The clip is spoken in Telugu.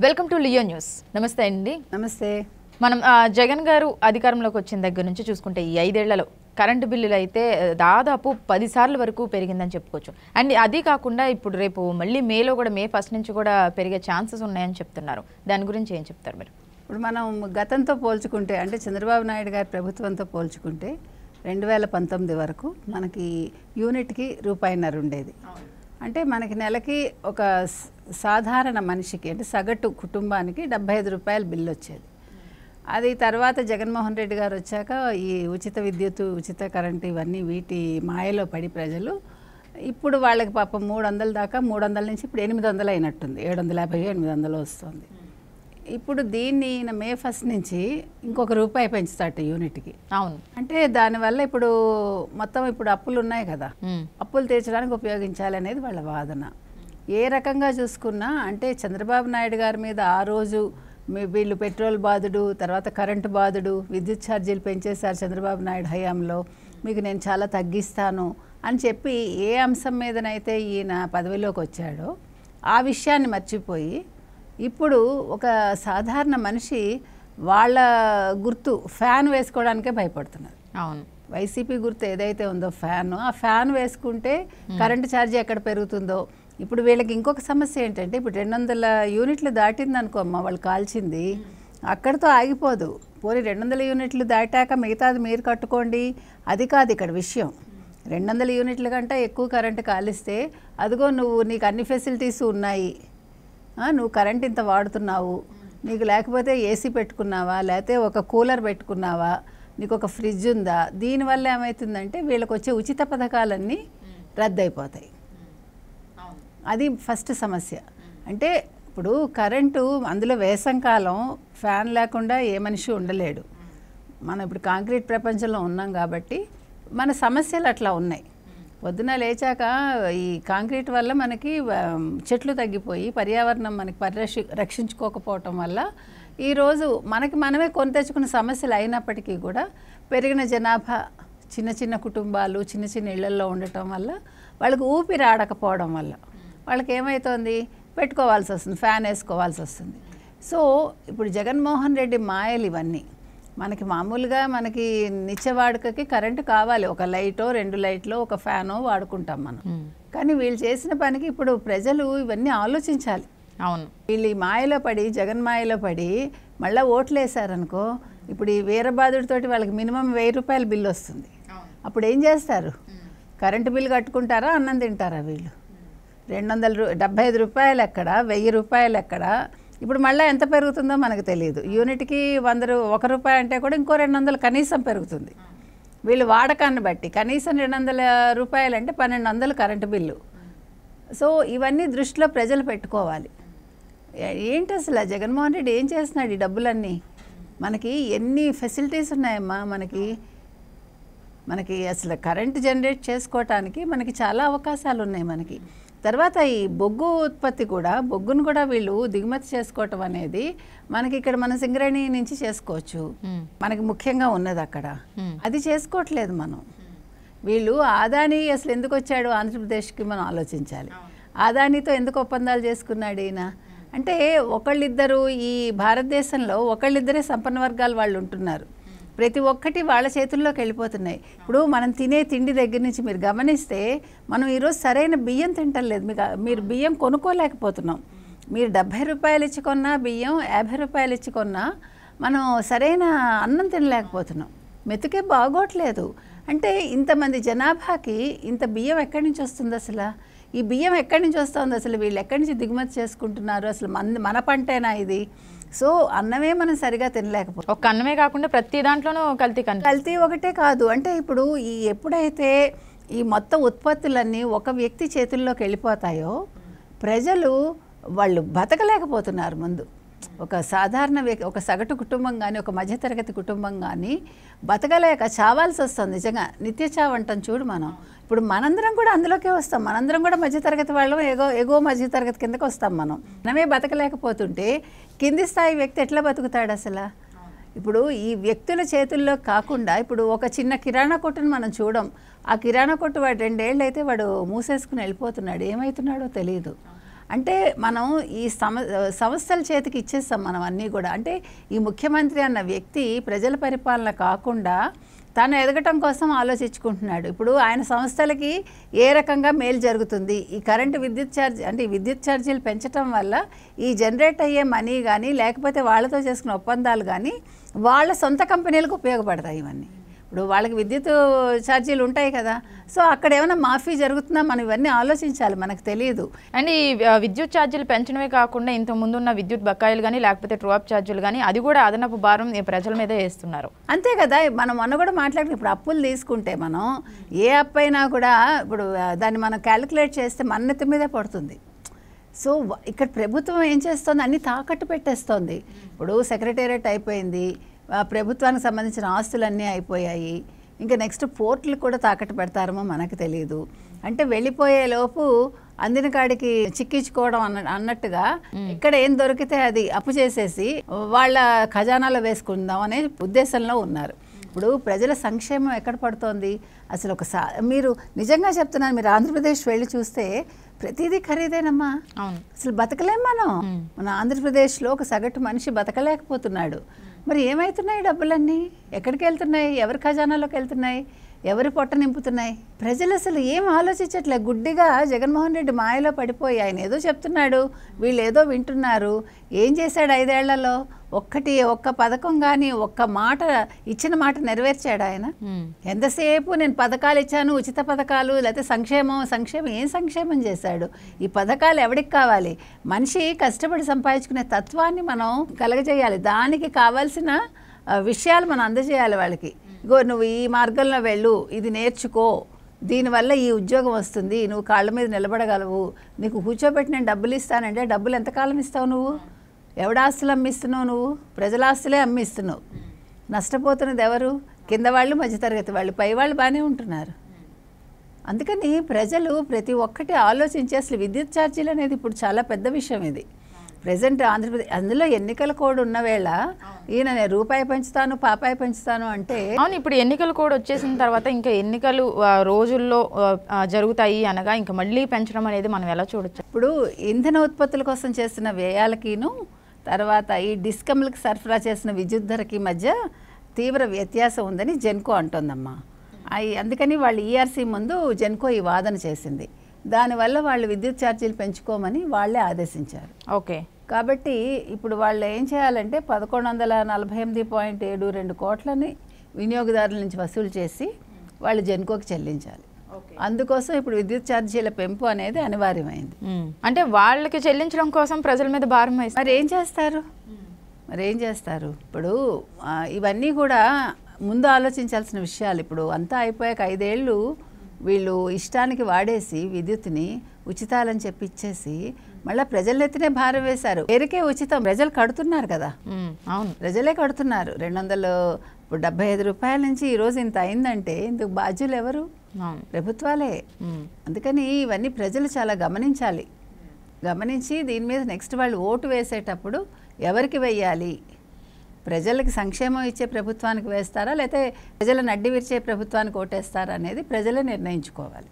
Welcome to Leo news. నమస్తే అండి. నమస్తే. మనం జగన్ గారు అధికారంలోకి వచ్చిన దగ్గర నుంచి చూసుకుంటే ఈ 5 ఏళ్లలో కరెంటు బిల్లులు అయితే దాదాపు 10 సార్లు వరకు పెరిగిందని చెప్పుకోవచ్చు. అండ్ అది కాకుండా ఇప్పుడు రేపు మళ్ళీ మేలో కూడా మే 1 నుంచి కూడా పెరిగే ఛాన్సెస్ ఉన్నాయని చెప్తున్నారు. దాని గురించి ఏం చెప్తారు మీరు? ఇప్పుడు మనం గతంతో పోల్చుకుంటే అంటే చంద్రబాబు నాయుడు గారి ప్రభుత్వంతో పోల్చుకుంటే 2019 వరకు మనకి యూనిట్కి ₹1.5 ఉండేది. అంటే మనకి నెలకి ఒక సాధారణ మనిషికి అంటే సగటు కుటుంబానికి ₹75 బిల్లు వచ్చేది. అది తర్వాత జగన్మోహన్ రెడ్డి గారు వచ్చాక ఈ ఉచిత విద్యుత్, ఉచిత కరెంటు ఇవన్నీ వీటి మాయలో పడి ప్రజలు ఇప్పుడు వాళ్ళకి పాపం 300 దాకా 300 నుంచి ఇప్పుడు 800 అయినట్టుంది. 750 800 వస్తుంది. ఇప్పుడు దీన్ని మే 1 నుంచి ఇంకొక రూపాయి పెంచుతాట యూనిట్కి. అవును. అంటే దానివల్ల ఇప్పుడు మొత్తం ఇప్పుడు అప్పులు ఉన్నాయి కదా, అప్పులు తీర్చడానికి ఉపయోగించాలి అనేది వాళ్ళ వాదన. ఏ రకంగా చూసుకున్నా అంటే చంద్రబాబు నాయుడు గారి మీద ఆ రోజు వీళ్ళు పెట్రోల్ బాధుడు, తర్వాత కరెంటు బాధుడు, విద్యుత్ ఛార్జీలు పెంచేశారు చంద్రబాబు నాయుడు హయాంలో, మీకు నేను చాలా తగ్గిస్తాను అని చెప్పి ఏ అంశం మీదనైతే ఈయన పదవిలోకి వచ్చాడో ఆ విషయాన్ని మర్చిపోయి ఇప్పుడు ఒక సాధారణ మనిషి వాళ్ళ గుర్తు ఫ్యాన్ వేసుకోవడానికే భయపడుతున్నారు. అవును. వైసీపీ గుర్తు ఏదైతే ఉందో ఫ్యాన్, ఆ ఫ్యాన్ వేసుకుంటే కరెంటు ఛార్జీ ఎక్కడ పెరుగుతుందో. ఇప్పుడు వీళ్ళకి ఇంకొక సమస్య ఏంటంటే ఇప్పుడు 200 యూనిట్లు దాటింది అనుకోమ్మా వాళ్ళు కాల్చింది, అక్కడితో ఆగిపోదు. పోనీ 200 యూనిట్లు దాటాక మిగతాది మీరు కట్టుకోండి, అది కాదు ఇక్కడ విషయం. 200 యూనిట్ల కంటే ఎక్కువ కరెంటు కాలిస్తే అదిగో నీకు అన్ని ఫెసిలిటీస్ ఉన్నాయి, నువ్వు కరెంట్ ఇంత వాడుతున్నావు, నీకు లేకపోతే ఏసీ పెట్టుకున్నావా, లేకపోతే ఒక కూలర్ పెట్టుకున్నావా, నీకు ఒక ఫ్రిడ్జ్ ఉందా, దీనివల్ల ఏమవుతుందంటే వీళ్ళకి వచ్చే ఉచిత పథకాలన్నీ రద్దయిపోతాయి. అది ఫస్ట్ సమస్య. అంటే ఇప్పుడు కరెంటు అందులో వేసంకాలం ఫ్యాన్ లేకుండా ఏ మనిషి ఉండలేడు. మనం ఇప్పుడు కాంక్రీట్ ప్రపంచంలో ఉన్నాం కాబట్టి మన సమస్యలు అట్లా ఉన్నాయి. పొద్దున లేచాక ఈ కాంక్రీట్ వల్ల మనకి చెట్లు తగ్గిపోయి పర్యావరణం మనకి రక్షించుకోకపోవటం వల్ల ఈరోజు మనకి మనమే కొని తెచ్చుకున్న సమస్యలు అయినప్పటికీ కూడా పెరిగిన జనాభా, చిన్న చిన్న కుటుంబాలు, చిన్న చిన్న ఇళ్లల్లో ఉండటం వల్ల వాళ్ళకి ఊపిరి ఆడకపోవడం వల్ల వాళ్ళకి ఏమవుతుంది, పెట్టుకోవాల్సి వస్తుంది, ఫ్యాన్ వేసుకోవాల్సి వస్తుంది. సో ఇప్పుడు జగన్మోహన్ రెడ్డి మాయలు ఇవన్నీ. మనకి మామూలుగా మనకి నిత్యవాడుకకి కరెంటు కావాలి, ఒక లైటో 2 లైట్లో ఒక ఫ్యానో వాడుకుంటాం మనం. కానీ వీళ్ళు చేసిన పనికి ఇప్పుడు ప్రజలు ఇవన్నీ ఆలోచించాలి. అవును. వీళ్ళు ఈ మాయలో పడి, జగన్ మాయలో పడి మళ్ళీ ఓట్లు వేసారనుకో, ఇప్పుడు ఈ వీరబాదుడితోటి వాళ్ళకి మినిమం ₹1000 బిల్లు వస్తుంది. అప్పుడు ఏం చేస్తారు? కరెంటు బిల్లు కట్టుకుంటారా, అన్నం తింటారా? వీళ్ళు ₹275 ఎక్కడ, ₹1000 ఎక్కడ? ఇప్పుడు మళ్ళీ ఎంత పెరుగుతుందో మనకు తెలియదు. యూనిట్కి ₹100 అంటే కూడా ఇంకో 200 కనీసం పెరుగుతుంది వీళ్ళు వాడకాన్ని బట్టి. కనీసం ₹200 అంటే 1200 కరెంటు బిల్లు. సో ఇవన్నీ దృష్టిలో ప్రజలు పెట్టుకోవాలి. ఏంటి అసలు జగన్మోహన్ రెడ్డి ఏం చేస్తున్నాడు? ఈ డబ్బులన్నీ మనకి ఎన్ని ఫెసిలిటీస్ ఉన్నాయమ్మా. మనకి అసలు కరెంటు జనరేట్ చేసుకోవటానికి మనకి చాలా అవకాశాలు ఉన్నాయి మనకి. తర్వాత ఈ బొగ్గు ఉత్పత్తి కూడా, బొగ్గును కూడా వీళ్ళు దిగుమతి చేసుకోవటం అనేది మనకి ఇక్కడ మన సింగరేణి నుంచి చేసుకోవచ్చు. మనకి ముఖ్యంగా ఉన్నది అక్కడ, అది చేసుకోవట్లేదు మనం. వీళ్ళు ఆదాని అసలు ఎందుకు వచ్చాడు ఆంధ్రప్రదేశ్కి మనం ఆలోచించాలి. ఆదానితో ఎందుకు ఒప్పందాలు చేసుకున్నాడు ఈయన అంటే, ఒకళ్ళిద్దరు ఈ భారతదేశంలో ఒకళ్ళిద్దరే సంపన్న వర్గాలు వాళ్ళు ఉంటున్నారు. ప్రతి ఒక్కటి వాళ్ళ చేతుల్లోకి వెళ్ళిపోతున్నాయి. ఇప్పుడు మనం తినే తిండి దగ్గర నుంచి మీరు గమనిస్తే మనం ఈరోజు సరైన బియ్యం తింటలేదు. మీరు బియ్యం కొనుక్కోలేకపోతున్నాం. మీరు ₹70 ఇచ్చి కొన్నా బియ్యం, ₹50 ఇచ్చి కొన్నా మనం సరైన అన్నం తినలేకపోతున్నాం. మెతుకే బాగోట్లేదు. అంటే ఇంతమంది జనాభాకి ఇంత బియ్యం ఎక్కడి నుంచి వస్తుంది అసలు? ఈ బియ్యం ఎక్కడి నుంచి వస్తుంది అసలు? వీళ్ళు ఎక్కడి నుంచి దిగుమతి చేసుకుంటున్నారు? అసలు మన పంటేనా ఇది? సో అన్నమే మనం సరిగా తినలేకపోతే, ఒక అన్నమే కాకుండా ప్రతి దాంట్లోనూ కల్తీ ఒకటే కాదు. అంటే ఇప్పుడు ఎప్పుడైతే ఈ మొత్తం ఉత్పత్తులన్నీ ఒక వ్యక్తి చేతుల్లోకి వెళ్ళిపోతాయో ప్రజలు వాళ్ళు బతకలేకపోతున్నారు. ముందు ఒక సాధారణ వ్యక్తి, ఒక సగటు కుటుంబం కానీ, ఒక మధ్యతరగతి కుటుంబం కానీ బతకలేక చావాల్సి వస్తుంది. నిజంగా నిత్య చావంటాం చూడు మనం. ఇప్పుడు మనందరం కూడా అందులోకే వస్తాం. మనందరం కూడా మధ్యతరగతి వాళ్ళం, ఎగో మధ్యతరగతి కిందకి వస్తాం మనం. మనమే బతకలేకపోతుంటే కింది స్థాయి వ్యక్తి ఎట్లా బతుకుతాడు అసలు? ఇప్పుడు ఈ వ్యక్తుల చేతుల్లో కాకుండా ఇప్పుడు ఒక చిన్న కిరాణా కొట్టును మనం చూడం. ఆ కిరాణా కొట్టు వాడు 2 ఏళ్ళు అయితే వాడు మూసేసుకుని వెళ్ళిపోతున్నాడు. ఏమవుతున్నాడో తెలియదు. అంటే మనం ఈ సంస్థల చేతికి ఇచ్చేస్తాం మనం అన్నీ కూడా. అంటే ఈ ముఖ్యమంత్రి అన్న వ్యక్తి ప్రజల పరిపాలన కాకుండా తను ఎదగటం కోసం ఆలోచించుకుంటున్నాడు. ఇప్పుడు ఆయన సంస్థలకి ఏ రకంగా మేలు జరుగుతుంది, ఈ కరెంటు విద్యుత్ ఛార్జ్ అంటే ఈ విద్యుత్ ఛార్జీలు పెంచడం వల్ల ఈ జనరేట్ అయ్యే మనీ కానీ లేకపోతే వాళ్ళతో చేసుకున్న ఒప్పందాలు కానీ వాళ్ళ సొంత కంపెనీలకు ఉపయోగపడతాయి. ఇవన్నీ ఇప్పుడు వాళ్ళకి విద్యుత్ ఛార్జీలు ఉంటాయి కదా, సో అక్కడ ఏమైనా మాఫీ జరుగుతుందా మనం ఇవన్నీ ఆలోచించాలి, మనకు తెలియదు. అండ్ ఈ విద్యుత్ ఛార్జీలు పెంచడమే కాకుండా ఇంత ముందున్న విద్యుత్ బకాయిలు కానీ లేకపోతే ట్రూఅప్ ఛార్జీలు కానీ అది కూడా అదనపు భారం ప్రజల మీదే వేస్తున్నారు. అంతే కదా, మనం మొన్న కూడా మాట్లాడుకున్నాం. ఇప్పుడు అప్పులు తీసుకుంటే మనం ఏ అప్పు అయినా కూడా ఇప్పుడు దాన్ని మనం క్యాలిక్యులేట్ చేస్తే మన నెత్తి మీదే పడుతుంది. సో ఇక్కడ ప్రభుత్వం ఏం చేస్తుంది, అన్ని తాకట్టు పెట్టేస్తుంది. ఇప్పుడు సెక్రటేరియట్ అయిపోయింది, ప్రభుత్వానికి సంబంధించిన ఆస్తులన్నీ అయిపోయాయి, ఇంకా నెక్స్ట్ పోర్టులు కూడా తాకట్టు పెడతారేమో మనకు తెలియదు. అంటే వెళ్ళిపోయే లోపు అందిన కాడికి చిక్కించుకోవడం అన్నట్టుగా ఇక్కడ ఏం దొరికితే అది అప్పు చేసేసి వాళ్ళ ఖజానాలో వేసుకుందాం అనే ఉద్దేశంలో ఉన్నారు. ఇప్పుడు ప్రజల సంక్షేమం ఎక్కడ పడుతోంది అసలు మీరు నిజంగా చెప్తున్నాను, మీరు ఆంధ్రప్రదేశ్ వెళ్ళి చూస్తే ప్రతిదీ ఖరీదేనమ్మా. అసలు బతకలేం మనం. మన ఆంధ్రప్రదేశ్లో ఒక సగటు మనిషి బతకలేకపోతున్నాడు. మరి ఏమవుతున్నాయి డబ్బులన్నీ, ఎక్కడికి వెళ్తున్నాయి, ఎవరి ఖజానాలోకి వెళ్తున్నాయి, ఎవరి పొట్ట నింపుతున్నాయి? ప్రజలు అసలు ఏం ఆలోచించట్లే, గుడ్డిగా జగన్మోహన్ రెడ్డి మాయలో పడిపోయి ఆయన ఏదో చెప్తున్నాడు, వీళ్ళు ఏదో వింటున్నారు. ఏం చేశాడు 5 ఏళ్లలో? ఒక్క పథకం కానీ ఒక్క మాట ఇచ్చిన మాట నెరవేర్చాడు ఆయన? ఎంతసేపు నేను పథకాలు ఇచ్చాను, ఉచిత పథకాలు, లేకపోతే సంక్షేమం ఏం సంక్షేమం చేశాడు? ఈ పథకాలు ఎవరికి కావాలి? మనిషి కష్టపడి సంపాదించుకునే తత్వాన్ని మనం కలగజేయాలి, దానికి కావాల్సిన విషయాలు మనం అందజేయాలి వాళ్ళకి. ఇగో నువ్వు ఈ మార్గంలో వెళ్ళు, ఇది నేర్చుకో, దీనివల్ల ఈ ఉద్యోగం వస్తుంది, నువ్వు కాళ్ళ మీద నిలబడగలవు, నీకు కూర్చోబెట్టి నేను డబ్బులు ఇస్తానంటే డబ్బులు ఎంతకాలం ఇస్తావు? నువ్వు ఎవడ ఆస్తులు అమ్మిస్తున్నావు? నువ్వు ప్రజల ఆస్తులే అమ్మిస్తున్నావు. నష్టపోతున్నది ఎవరు? కింద వాళ్ళు, మధ్యతరగతి వాళ్ళు, పై వాళ్ళు బాగానే ఉంటున్నారు. అందుకని ప్రజలు ప్రతి ఒక్కటి ఆలోచించి అసలు విద్యుత్ ఛార్జీలు అనేది ఇప్పుడు చాలా పెద్ద విషయం. ఇది ప్రజెంట్ ఆంధ్రప్రదేశ్, అందులో ఎన్నికల కోడ్ ఉన్న వేళ ఈయన రూపాయి పెంచుతాను, పాపాయి పెంచుతాను అంటే. అవును, ఇప్పుడు ఎన్నికల కోడ్ వచ్చేసిన తర్వాత ఇంకా ఎన్నికలు రోజుల్లో జరుగుతాయి అనగా ఇంకా మళ్ళీ పెంచడం అనేది మనం ఎలా చూడొచ్చు? ఇప్పుడు ఇంధన ఉత్పత్తుల కోసం చేస్తున్న వ్యయాలకిను తర్వాత ఈ డిస్కమ్లకు సరఫరా చేసిన విద్యుత్ ధరకి మధ్య తీవ్ర వ్యత్యాసం ఉందని జెన్కో అంటోందమ్మా. అందుకని వాళ్ళు ఈఆర్సీ ముందు జెన్కో ఈ వాదన చేసింది. దానివల్ల వాళ్ళు విద్యుత్ ఛార్జీలు పెంచుకోమని వాళ్ళే ఆదేశించారు. ఓకే, కాబట్టి ఇప్పుడు వాళ్ళు ఏం చేయాలంటే 1148.72 కోట్లని వినియోగదారుల నుంచి వసూలు చేసి వాళ్ళు జెన్కోకి చెల్లించాలి. అందుకోసం ఇప్పుడు విద్యుత్ ఛార్జీల పెంపు అనేది అనివార్యమైంది. అంటే వాళ్ళకి చెల్లించడం కోసం ప్రజల మీద భారం వేస్తారు. మరి ఏం చేస్తారు? ఇప్పుడు ఇవన్నీ కూడా ముందు ఆలోచించాల్సిన విషయాలు. ఇప్పుడు అంతా అయిపోయాక 5 ఏళ్ళు వీళ్ళు ఇష్టానికి వాడేసి విద్యుత్ని ఉచితాలని చెప్పి ఇచ్చేసి మళ్ళీ ప్రజల ఎత్తునే భారం వేశారు. పేరుకే ఉచితం, ప్రజలు కడుతున్నారు కదా. అవును, ప్రజలే కడుతున్నారు. 275 రూపాయల నుంచి ఈరోజు ఇంత అయిందంటే ఇందుకు బాధ్యులు ఎవరు? ప్రభుత్వాలే. అందుకని ఇవన్నీ ప్రజలు చాలా గమనించి దీని మీద నెక్స్ట్ వాళ్ళు ఓటు వేసేటప్పుడు ఎవరికి వెయ్యాలి, ప్రజలకి సంక్షేమం ఇచ్చే ప్రభుత్వానికి వేస్తారా లేకపోతే ప్రజలను అడ్డి విరిచే ప్రభుత్వానికి ఓటేస్తారా అనేది ప్రజలే నిర్ణయించుకోవాలి.